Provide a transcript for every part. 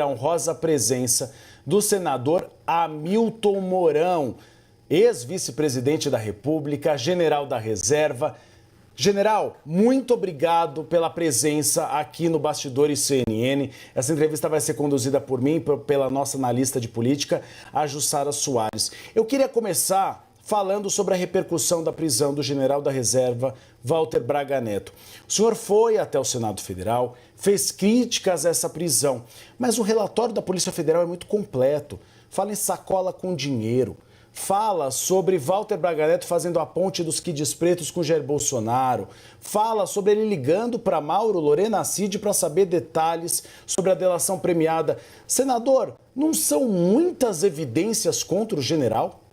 a honrosa presença do senador Hamilton Mourão, ex-vice-presidente da República, general da reserva. General, muito obrigado pela presença aqui no Bastidores CNN. Essa entrevista vai ser conduzida por mim, pela nossa analista de política, a Jussara Soares. Eu queria começar falando sobre a repercussão da prisão do general da reserva, Walter Braga Neto. O senhor foi até o Senado Federal, fez críticas a essa prisão, mas o relatório da Polícia Federal é muito completo. Fala em sacola com dinheiro, fala sobre Walter Braga Neto fazendo a ponte dos quides pretos com Jair Bolsonaro, fala sobre ele ligando para Mauro Lorena Cid para saber detalhes sobre a delação premiada. Senador, não são muitas evidências contra o general?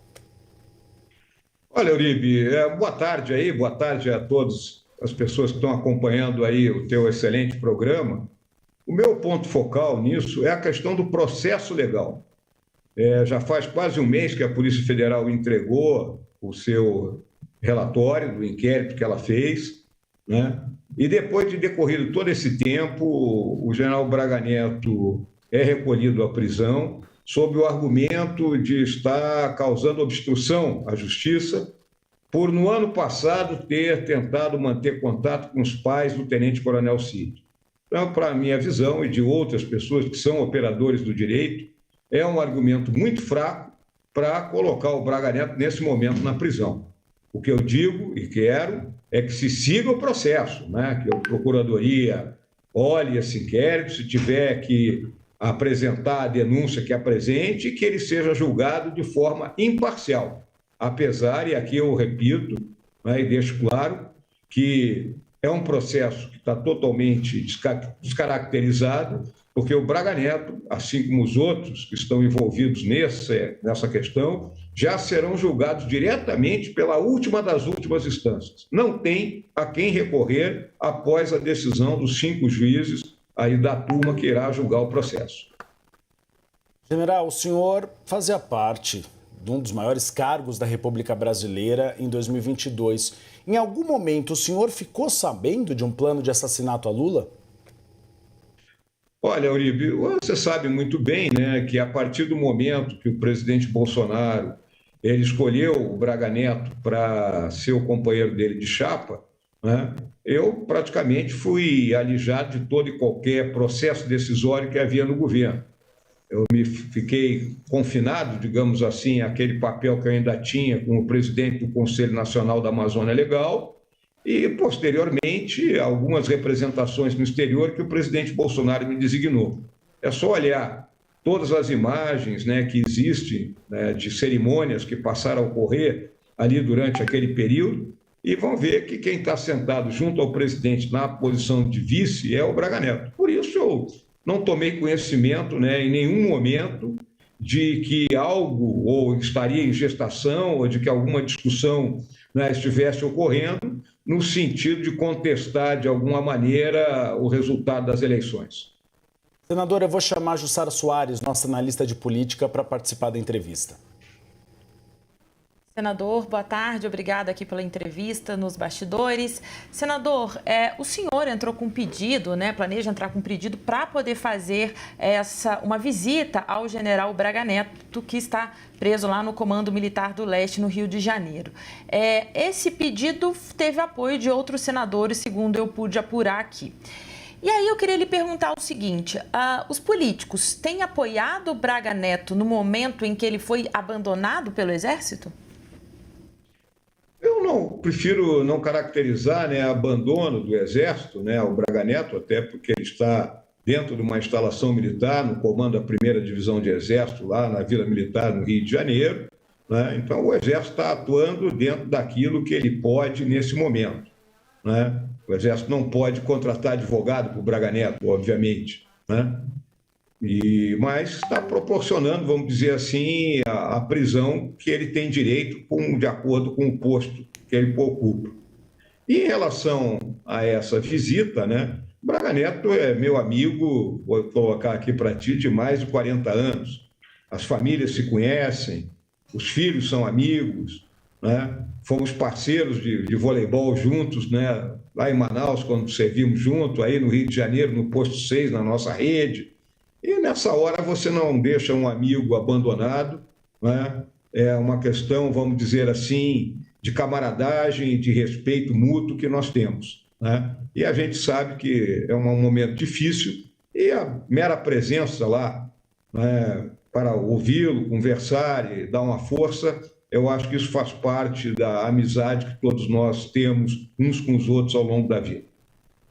Olha, Uribe, boa tarde aí, boa tarde a todas as pessoas que estão acompanhando aí o teu excelente programa. O meu ponto focal nisso é a questão do processo legal. Já faz quase um mês que a Polícia Federal entregou o seu relatório do inquérito que ela fez, né? E depois de decorrido todo esse tempo, o general Braga Neto é recolhido à prisão sob o argumento de estar causando obstrução à justiça por, no ano passado, ter tentado manter contato com os pais do tenente-coronel Cid. Então, para a minha visão e de outras pessoas que são operadores do direito, é um argumento muito fraco para colocar o Braga Neto nesse momento na prisão. O que eu digo e quero é que se siga o processo, né? Que a Procuradoria olhe esse inquérito, se tiver que apresentar a denúncia que apresente, e que ele seja julgado de forma imparcial. Apesar, e aqui eu repito, né, e deixo claro, que é um processo que está totalmente descaracterizado, porque o Braga Neto, assim como os outros que estão envolvidos nessa questão, já serão julgados diretamente pela última das últimas instâncias. Não tem a quem recorrer após a decisão dos 5 juízes aí da turma que irá julgar o processo. General, o senhor fazia parte de um dos maiores cargos da República Brasileira em 2022. Em algum momento o senhor ficou sabendo de um plano de assassinato a Lula? Olha, Uribe, você sabe muito bem, né, que a partir do momento que o presidente Bolsonaro ele escolheu o Braga Neto para ser o companheiro dele de chapa, né, eu praticamente fui alijado de todo e qualquer processo decisório que havia no governo. Eu fiquei confinado, digamos assim, àquele papel que eu ainda tinha como presidente do Conselho Nacional da Amazônia Legal e, posteriormente, algumas representações no exterior que o presidente Bolsonaro me designou. É só olhar todas as imagens, né, que existem, né, de cerimônias que passaram a ocorrer ali durante aquele período, e vão ver que quem está sentado junto ao presidente na posição de vice é o Braga Neto. Por isso eu não tomei conhecimento, né, em nenhum momento de que algo ou estaria em gestação ou de que alguma discussão, né, estivesse ocorrendo no sentido de contestar de alguma maneira o resultado das eleições. Senador, eu vou chamar a Jussara Soares, nossa analista de política, para participar da entrevista. Senador, boa tarde, obrigada aqui pela entrevista nos bastidores. Senador, o senhor entrou com um pedido, né, planeja entrar com um pedido para poder fazer uma visita ao general Braga Neto, que está preso lá no Comando Militar do Leste, no Rio de Janeiro. Esse pedido teve apoio de outros senadores, segundo eu pude apurar aqui. E aí eu queria lhe perguntar o seguinte, os políticos têm apoiado o Braga Neto no momento em que ele foi abandonado pelo Exército? Eu prefiro não caracterizar, né, abandono do Exército, né, ao Braga Neto, até porque ele está dentro de uma instalação militar, no comando da 1ª Divisão de Exército, lá na Vila Militar, no Rio de Janeiro, né? Então o Exército está atuando dentro daquilo que ele pode nesse momento, né? O Exército não pode contratar advogado para o Braga Neto, obviamente, né? Mas está proporcionando, vamos dizer assim, a prisão que ele tem direito de acordo com o posto que ele ocupa. E em relação a essa visita, né, Braga Neto é meu amigo, vou colocar aqui para ti, de mais de 40 anos. As famílias se conhecem, os filhos são amigos, né? Fomos parceiros de voleibol juntos, né, lá em Manaus, quando servimos junto, aí no Rio de Janeiro, no posto 6, na nossa rede. E nessa hora você não deixa um amigo abandonado, né? É uma questão, vamos dizer assim, de camaradagem, de respeito mútuo que nós temos, né? E a gente sabe que é um momento difícil e a mera presença lá, né, para ouvi-lo, conversar e dar uma força, eu acho que isso faz parte da amizade que todos nós temos uns com os outros ao longo da vida.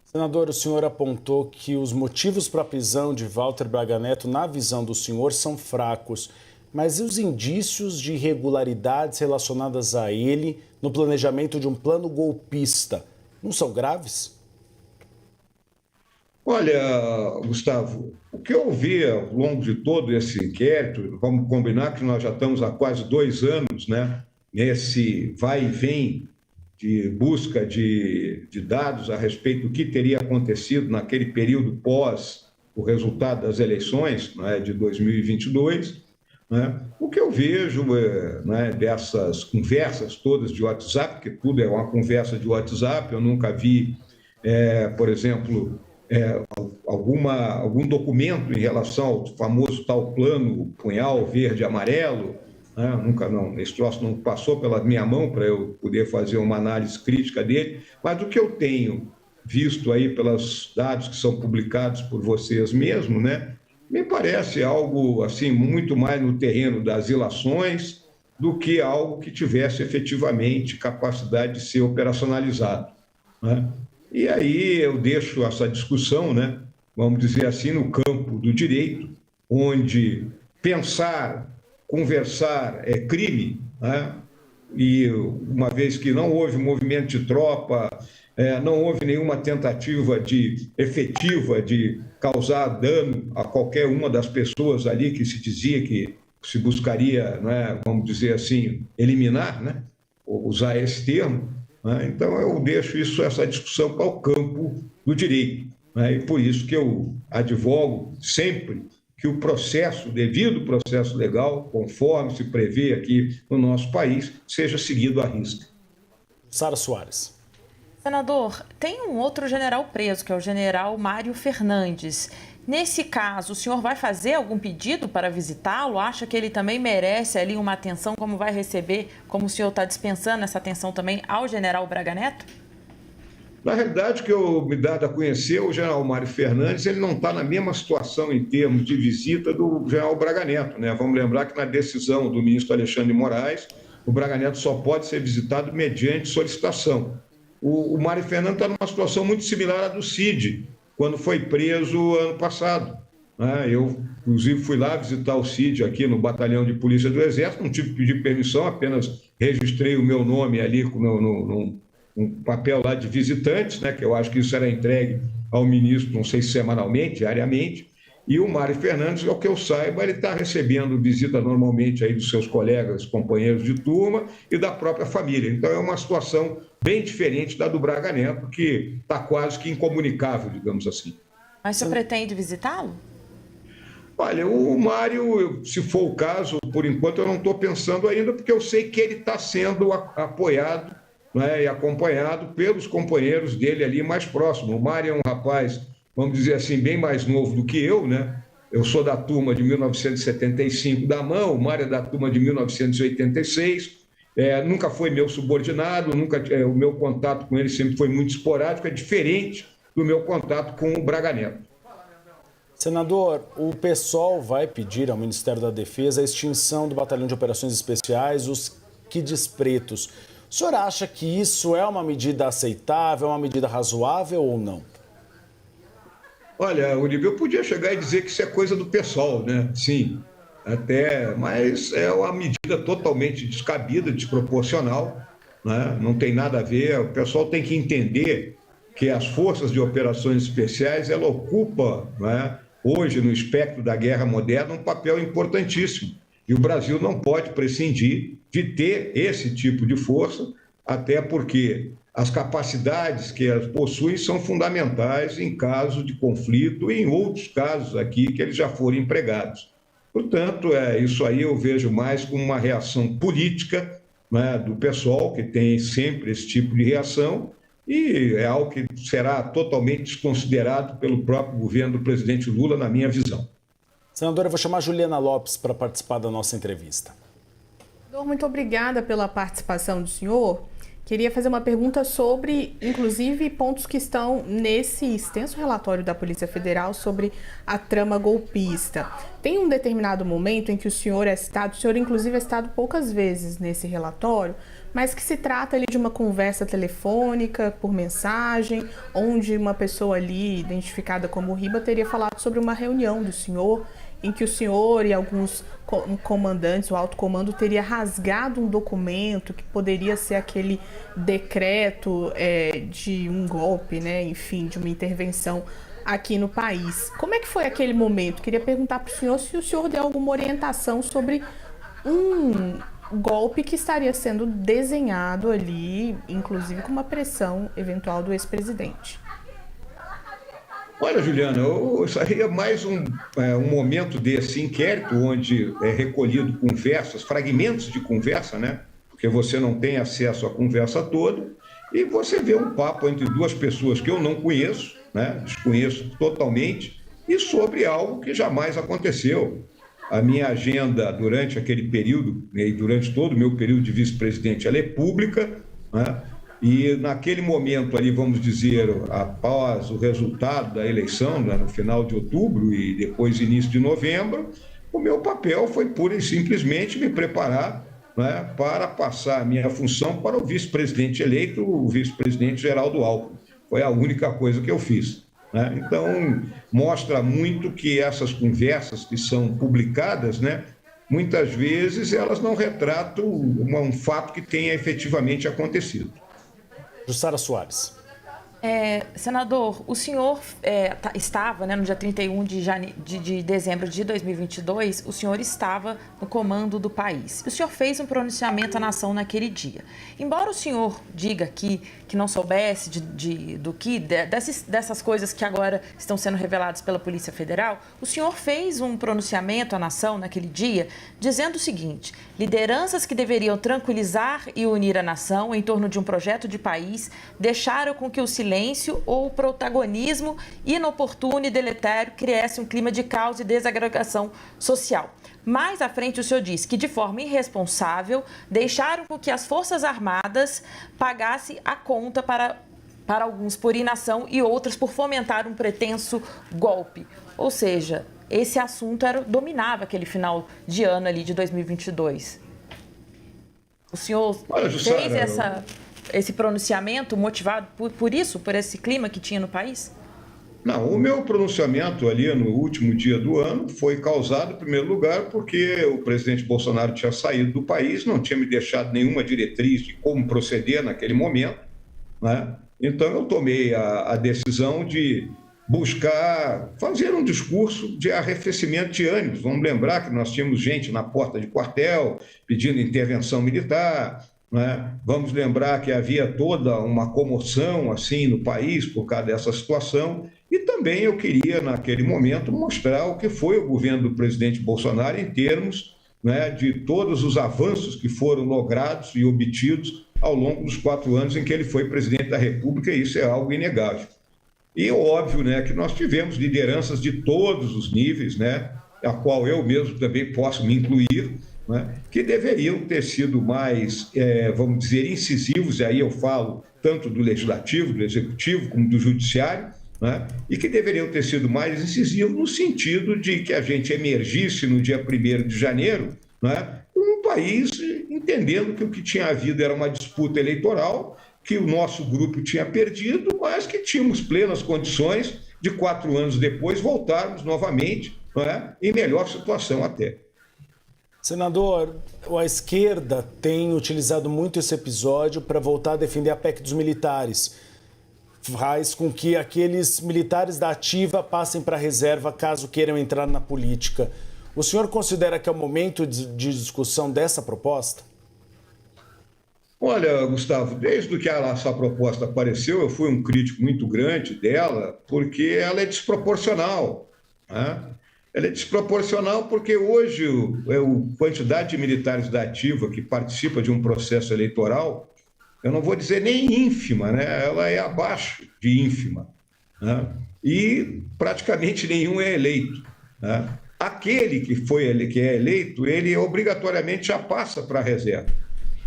Senador, o senhor apontou que os motivos para a prisão de Walter Braga Neto, na visão do senhor, são fracos. Mas e os indícios de irregularidades relacionadas a ele no planejamento de um plano golpista? Não são graves? Olha, Gustavo, o que eu vi ao longo de todo esse inquérito, vamos combinar que nós já estamos há quase 2 anos, né, nesse vai e vem de busca de dados a respeito do que teria acontecido naquele período pós o resultado das eleições, né, de 2022, né? O que eu vejo né, dessas conversas todas de WhatsApp, porque tudo é uma conversa de WhatsApp, eu nunca vi, por exemplo, algum documento em relação ao famoso tal plano punhal verde e amarelo, né? Nunca não, esse troço não passou pela minha mão para eu poder fazer uma análise crítica dele, mas o que eu tenho visto aí pelos dados que são publicados por vocês mesmos, né, me parece algo assim muito mais no terreno das ilações do que algo que tivesse efetivamente capacidade de ser operacionalizado, né? E aí eu deixo essa discussão, né, vamos dizer assim, no campo do direito, onde pensar, conversar é crime, né? E uma vez que não houve movimento de tropa, não houve nenhuma tentativa efetiva de causar dano a qualquer uma das pessoas ali que se dizia que se buscaria, né, vamos dizer assim, eliminar, né, ou usar esse termo, né? Então eu deixo essa discussão para o campo do direito, né? E por isso que eu advogo sempre que o devido processo legal, conforme se prevê aqui no nosso país, seja seguido à risca. Sara Soares. Senador, tem um outro general preso, que é o general Mário Fernandes. Nesse caso, o senhor vai fazer algum pedido para visitá-lo? Acha que ele também merece ali uma atenção, como vai receber, como o senhor está dispensando essa atenção também ao general Braga Neto? Na realidade, o que eu me dado a conhecer, o general Mário Fernandes, ele não está na mesma situação em termos de visita do general Braga Neto, né? Vamos lembrar que na decisão do ministro Alexandre de Moraes, o Braga Neto só pode ser visitado mediante solicitação. O Mário Fernandes está numa situação muito similar à do Cid, quando foi preso ano passado, né? Eu, inclusive, fui lá visitar o Cid aqui no Batalhão de Polícia do Exército, não tive que pedir permissão, apenas registrei o meu nome ali um papel lá de visitantes, né, que eu acho que isso era entregue ao ministro, não sei se semanalmente, diariamente, e o Mário Fernandes, ao que eu saiba, ele está recebendo visita normalmente aí dos seus colegas, companheiros de turma e da própria família. Então é uma situação bem diferente da do Braga Neto, que está quase que incomunicável, digamos assim. Mas o senhor pretende visitá-lo? Olha, o Mário, se for o caso, por enquanto eu não estou pensando ainda, porque eu sei que ele está sendo apoiado, né, e acompanhado pelos companheiros dele ali mais próximos. O Mário é um rapaz, vamos dizer assim, bem mais novo do que eu, né? Eu sou da turma de 1975 da MAN, o Mário é da turma de 1986, nunca foi meu subordinado, o meu contato com ele sempre foi muito esporádico, é diferente do meu contato com o Braga Neto. Senador, o PSOL vai pedir ao Ministério da Defesa a extinção do Batalhão de Operações Especiais, os Quides Pretos. O senhor acha que isso é uma medida aceitável, uma medida razoável ou não? Olha, Uribe, eu podia chegar e dizer que isso é coisa do PSOL, né? Sim, até, mas é uma medida totalmente descabida, desproporcional, né? Não tem nada a ver. O pessoal tem que entender que as forças de operações especiais, ela ocupa, né, hoje no espectro da guerra moderna, um papel importantíssimo. E o Brasil não pode prescindir de ter esse tipo de força, até porque as capacidades que elas possuem são fundamentais em caso de conflito e em outros casos aqui que eles já foram empregados. Portanto, isso aí eu vejo mais como uma reação política, né, do pessoal, que tem sempre esse tipo de reação, e é algo que será totalmente desconsiderado pelo próprio governo do presidente Lula, na minha visão. Senadora, eu vou chamar a Juliana Lopes para participar da nossa entrevista. Muito obrigada pela participação do senhor. Queria fazer uma pergunta sobre, inclusive, pontos que estão nesse extenso relatório da Polícia Federal sobre a trama golpista. Tem um determinado momento em que o senhor inclusive é citado poucas vezes nesse relatório, mas que se trata ali de uma conversa telefônica, por mensagem, onde uma pessoa ali, identificada como Riba, teria falado sobre uma reunião do senhor, em que o senhor e alguns comandantes, o alto comando, teria rasgado um documento que poderia ser aquele decreto de um golpe, né? Enfim, de uma intervenção aqui no país. Como é que foi aquele momento? Queria perguntar para o senhor se o senhor deu alguma orientação sobre um golpe que estaria sendo desenhado ali, inclusive com uma pressão eventual do ex-presidente. Olha, Juliana, isso aí é mais um momento desse inquérito, onde é recolhido conversas, fragmentos de conversa, né? Porque você não tem acesso à conversa toda, e você vê um papo entre duas pessoas que eu não conheço, né? Desconheço totalmente, e sobre algo que jamais aconteceu. A minha agenda durante aquele período, e durante todo o meu período de vice-presidente, ela é pública, né? E naquele momento ali, vamos dizer, após o resultado da eleição, né, no final de outubro e depois início de novembro, o meu papel foi pura e simplesmente me preparar, né, para passar a minha função para o vice-presidente eleito, o vice-presidente Geraldo Alckmin. Foi a única coisa que eu fiz, né? Então, mostra muito que essas conversas que são publicadas, né, muitas vezes elas não retratam um fato que tenha efetivamente acontecido. Jussara Soares. Senador, o senhor estava, né, no dia 31 de dezembro de 2022, o senhor estava no comando do país. O senhor fez um pronunciamento à nação naquele dia. Embora o senhor diga aqui que não soubesse dessas coisas que agora estão sendo reveladas pela Polícia Federal, o senhor fez um pronunciamento à nação naquele dia dizendo o seguinte: lideranças que deveriam tranquilizar e unir a nação em torno de um projeto de país deixaram com que o silêncio ou o protagonismo inoportuno e deletério criasse um clima de caos e desagregação social. Mais à frente, o senhor disse que, de forma irresponsável, deixaram com que as Forças Armadas pagassem a conta para alguns por inação e outros por fomentar um pretenso golpe. Ou seja, esse assunto dominava aquele final de ano ali de 2022. O senhor fez esse pronunciamento motivado por isso, por esse clima que tinha no país? Não, o meu pronunciamento ali no último dia do ano foi causado, em primeiro lugar, porque o presidente Bolsonaro tinha saído do país, não tinha me deixado nenhuma diretriz de como proceder naquele momento, né? Então eu tomei a decisão de buscar fazer um discurso de arrefecimento de ânimos. Vamos lembrar que nós tínhamos gente na porta de quartel pedindo intervenção militar, né? Vamos lembrar que havia toda uma comoção assim no país por causa dessa situação. E também eu queria, naquele momento, mostrar o que foi o governo do presidente Bolsonaro em termos, né, de todos os avanços que foram logrados e obtidos ao longo dos 4 anos em que ele foi presidente da República, e isso é algo inegável. E óbvio, né, que nós tivemos lideranças de todos os níveis, né, a qual eu mesmo também posso me incluir, né, que deveriam ter sido mais, vamos dizer, incisivos, e aí eu falo tanto do Legislativo, do Executivo, como do Judiciário, né, e que deveriam ter sido mais incisivos no sentido de que a gente emergisse no dia 1º de janeiro, né, um país entendendo que o que tinha havido era uma disputa eleitoral, que o nosso grupo tinha perdido, mas que tínhamos plenas condições de 4 anos depois voltarmos novamente, né, em melhor situação até. Senador, a esquerda tem utilizado muito esse episódio para voltar a defender a PEC dos militares. Faz com que aqueles militares da ativa passem para a reserva caso queiram entrar na política. O senhor considera que é o momento de discussão dessa proposta? Olha, Gustavo, desde que essa proposta apareceu, eu fui um crítico muito grande dela, porque ela é desproporcional, né? Ela é desproporcional porque hoje a quantidade de militares da ativa que participa de um processo eleitoral, eu não vou dizer nem ínfima, né? Ela é abaixo de ínfima, né? E praticamente nenhum é eleito, né? aquele que é eleito, ele obrigatoriamente já passa para a reserva.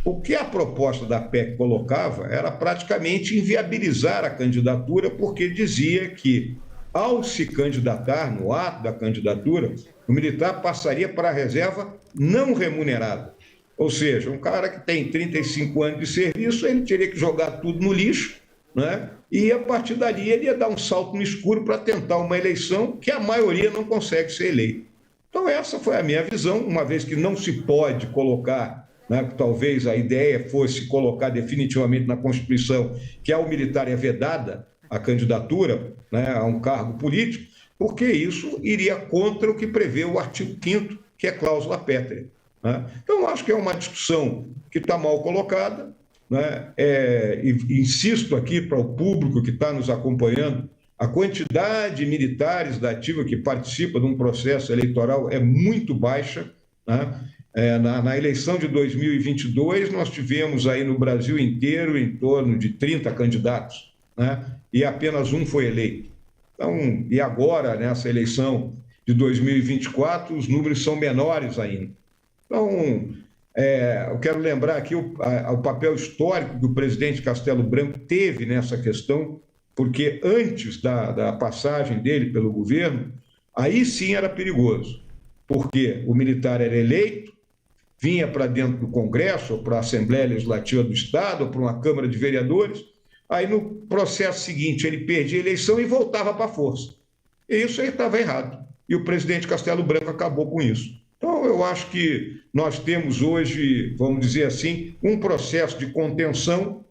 O que a proposta da PEC colocava era praticamente inviabilizar a candidatura, porque dizia que, ao se candidatar, no ato da candidatura, o militar passaria para a reserva não remunerada. Ou seja, um cara que tem 35 anos de serviço, ele teria que jogar tudo no lixo, né? E a partir dali ele ia dar um salto no escuro para tentar uma eleição que a maioria não consegue ser eleita. Então essa foi a minha visão, uma vez que não se pode colocar, né, talvez a ideia fosse colocar definitivamente na Constituição que ao militar é vedada a candidatura, né, a um cargo político, porque isso iria contra o que prevê o artigo 5º, que é cláusula pétrea, né? Então acho que é uma discussão que está mal colocada, né? Insisto aqui para o público que está nos acompanhando, a quantidade de militares da ativa que participa de um processo eleitoral é muito baixa, né? Na eleição de 2022, nós tivemos aí no Brasil inteiro em torno de 30 candidatos, né? E apenas um foi eleito. Então, e agora, nessa eleição de 2024, os números são menores ainda. Então, eu quero lembrar aqui o papel histórico que o presidente Castelo Branco teve nessa questão, porque antes da passagem dele pelo governo, aí sim era perigoso, porque o militar era eleito, vinha para dentro do Congresso, ou para a Assembleia Legislativa do Estado, ou para uma Câmara de Vereadores, aí no processo seguinte ele perdia a eleição e voltava para a força. E isso aí estava errado. E o presidente Castelo Branco acabou com isso. Então, eu acho que nós temos hoje, vamos dizer assim, um processo de contenção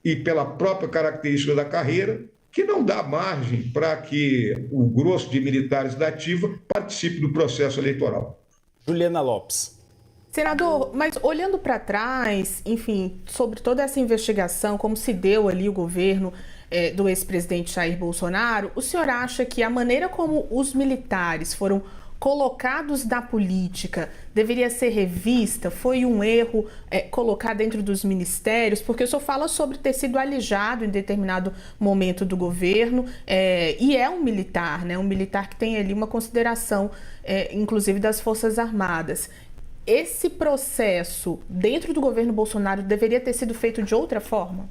e pela própria característica da carreira, que não dá margem para que o grosso de militares da ativa participe do processo eleitoral. Juliana Lopes. Senador, mas olhando para trás, enfim, sobre toda essa investigação, como se deu ali o governo do ex-presidente Jair Bolsonaro, o senhor acha que a maneira como os militares foram colocados na política deveria ser revista? Foi um erro colocar dentro dos ministérios? Porque o senhor fala sobre ter sido alijado em determinado momento do governo, e é um militar, né? Um militar que tem ali uma consideração, inclusive, das Forças Armadas. Esse processo dentro do governo Bolsonaro deveria ter sido feito de outra forma?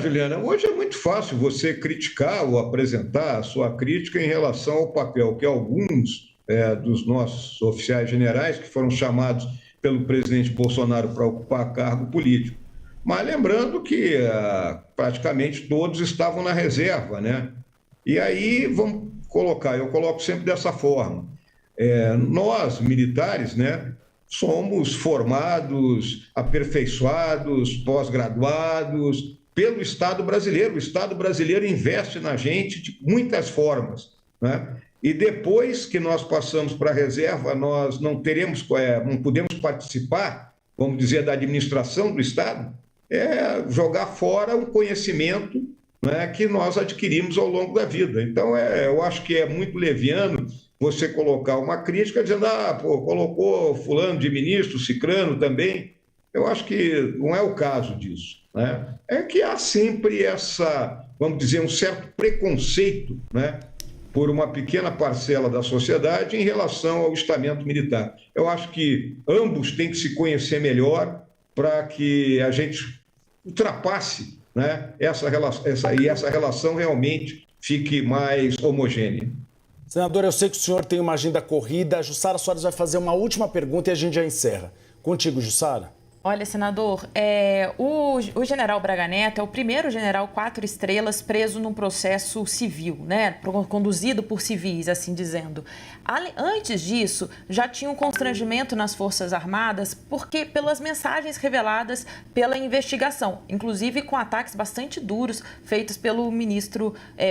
Juliana, hoje é muito fácil você criticar ou apresentar a sua crítica em relação ao papel que alguns dos nossos oficiais generais, que foram chamados pelo presidente Bolsonaro para ocupar cargo político. Mas lembrando que praticamente todos estavam na reserva, né? E aí, vamos colocar, eu coloco sempre dessa forma. Nós, militares, né, somos formados, aperfeiçoados, pós-graduados pelo Estado brasileiro. O Estado brasileiro investe na gente de muitas formas, né? E depois que nós passamos para a reserva, nós não podemos participar, vamos dizer, da administração do Estado, jogar fora um conhecimento, né, que nós adquirimos ao longo da vida. Então, eu acho que é muito leviano você colocar uma crítica dizendo, colocou fulano de ministro, cicrano também. Eu acho que não é o caso disso, né? É que há sempre vamos dizer, um certo preconceito, né, por uma pequena parcela da sociedade em relação ao estamento militar. Eu acho que ambos têm que se conhecer melhor para que a gente ultrapasse, né, essa relação realmente fique mais homogênea. Senador, eu sei que o senhor tem uma agenda corrida. A Jussara Soares vai fazer uma última pergunta e a gente já encerra. Contigo, Jussara. Olha, senador, o general Braga Neto é o primeiro general 4 estrelas preso num processo civil, né? Conduzido por civis, assim dizendo. Antes disso, já tinha um constrangimento nas Forças Armadas, porque pelas mensagens reveladas pela investigação, inclusive com ataques bastante duros feitos pelo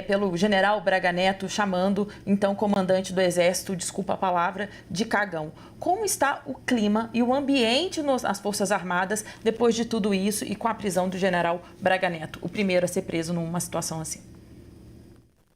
pelo general Braga Neto, chamando então comandante do Exército, desculpa a palavra, de cagão. Como está o clima e o ambiente nas Forças Armadas depois de tudo isso e com a prisão do general Braga Neto, o primeiro a ser preso numa situação assim?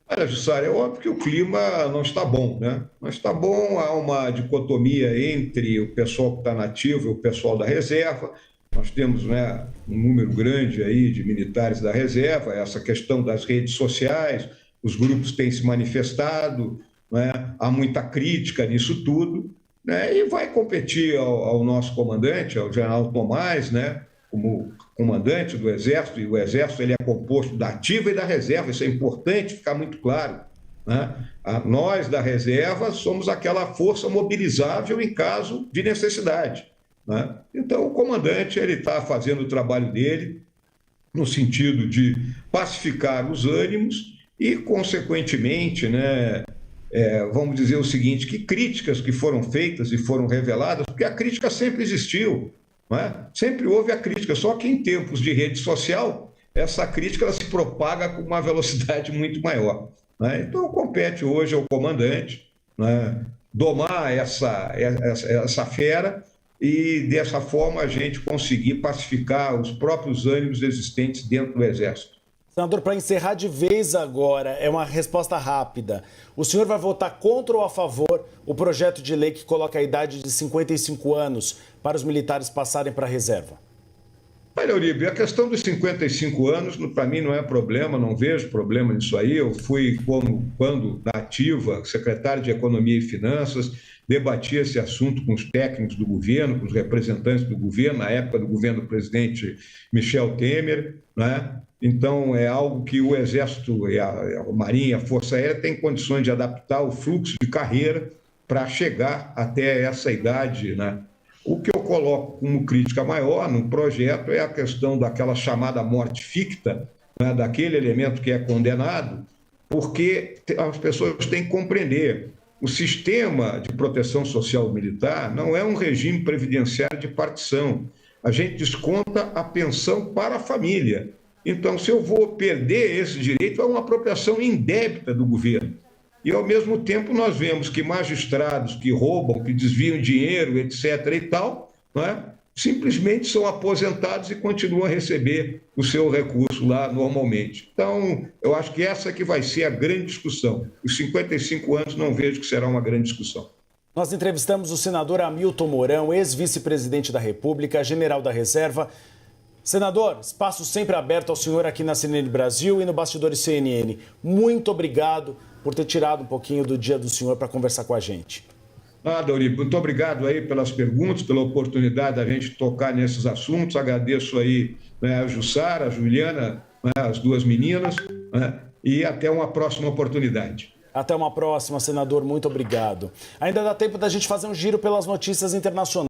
Olha, Jussara, é óbvio que o clima não está bom, né? Não está bom, há uma dicotomia entre o pessoal que está na ativa e o pessoal da reserva. Nós temos, né, um número grande aí de militares da reserva, essa questão das redes sociais, os grupos têm se manifestado, né? Há muita crítica nisso tudo, né? E vai competir ao nosso comandante, ao general Tomás, né? Como comandante do Exército, e o Exército ele é composto da ativa e da reserva, isso é importante ficar muito claro, né? Nós, da reserva, somos aquela força mobilizável em caso de necessidade, né? Então, o comandante ele está fazendo o trabalho dele no sentido de pacificar os ânimos e, consequentemente, né, vamos dizer o seguinte, que críticas que foram feitas e foram reveladas, porque a crítica sempre existiu, não é? Sempre houve a crítica, só que em tempos de rede social, essa crítica ela se propaga com uma velocidade muito maior, né? Então, compete hoje ao comandante, né, domar essa fera e, dessa forma, a gente conseguir pacificar os próprios ânimos existentes dentro do Exército. Senador, para encerrar de vez agora, é uma resposta rápida. O senhor vai votar contra ou a favor o projeto de lei que coloca a idade de 55 anos para os militares passarem para a reserva? Olha, Uribe, a questão dos 55 anos, para mim, não é problema, não vejo problema nisso aí. Eu fui, quando da ativa, secretário de Economia e Finanças, debati esse assunto com os técnicos do governo, com os representantes do governo, na época do governo do presidente Michel Temer, né? Então, é algo que o Exército, a Marinha, a Força Aérea tem condições de adaptar o fluxo de carreira para chegar até essa idade, né? O que eu coloco como crítica maior no projeto é a questão daquela chamada morte ficta, né, daquele elemento que é condenado, porque as pessoas têm que compreender. O sistema de proteção social militar não é um regime previdenciário de partição. A gente desconta a pensão para a família. Então, se eu vou perder esse direito, é uma apropriação indébita do governo. E, ao mesmo tempo, nós vemos que magistrados que roubam, que desviam dinheiro, etc. e tal, não é? Simplesmente são aposentados e continuam a receber o seu recurso lá normalmente. Então, eu acho que essa que vai ser a grande discussão. Os 55 anos não vejo que será uma grande discussão. Nós entrevistamos o senador Hamilton Mourão, ex-vice-presidente da República, general da reserva. Senador, espaço sempre aberto ao senhor aqui na CNN Brasil e no Bastidores CNN. Muito obrigado por ter tirado um pouquinho do dia do senhor para conversar com a gente. Nada, Uribe. Muito obrigado aí pelas perguntas, pela oportunidade da gente tocar nesses assuntos. Agradeço aí, né, a Jussara, a Juliana, né, as duas meninas, né, e até uma próxima oportunidade. Até uma próxima, senador. Muito obrigado. Ainda dá tempo da gente fazer um giro pelas notícias internacionais.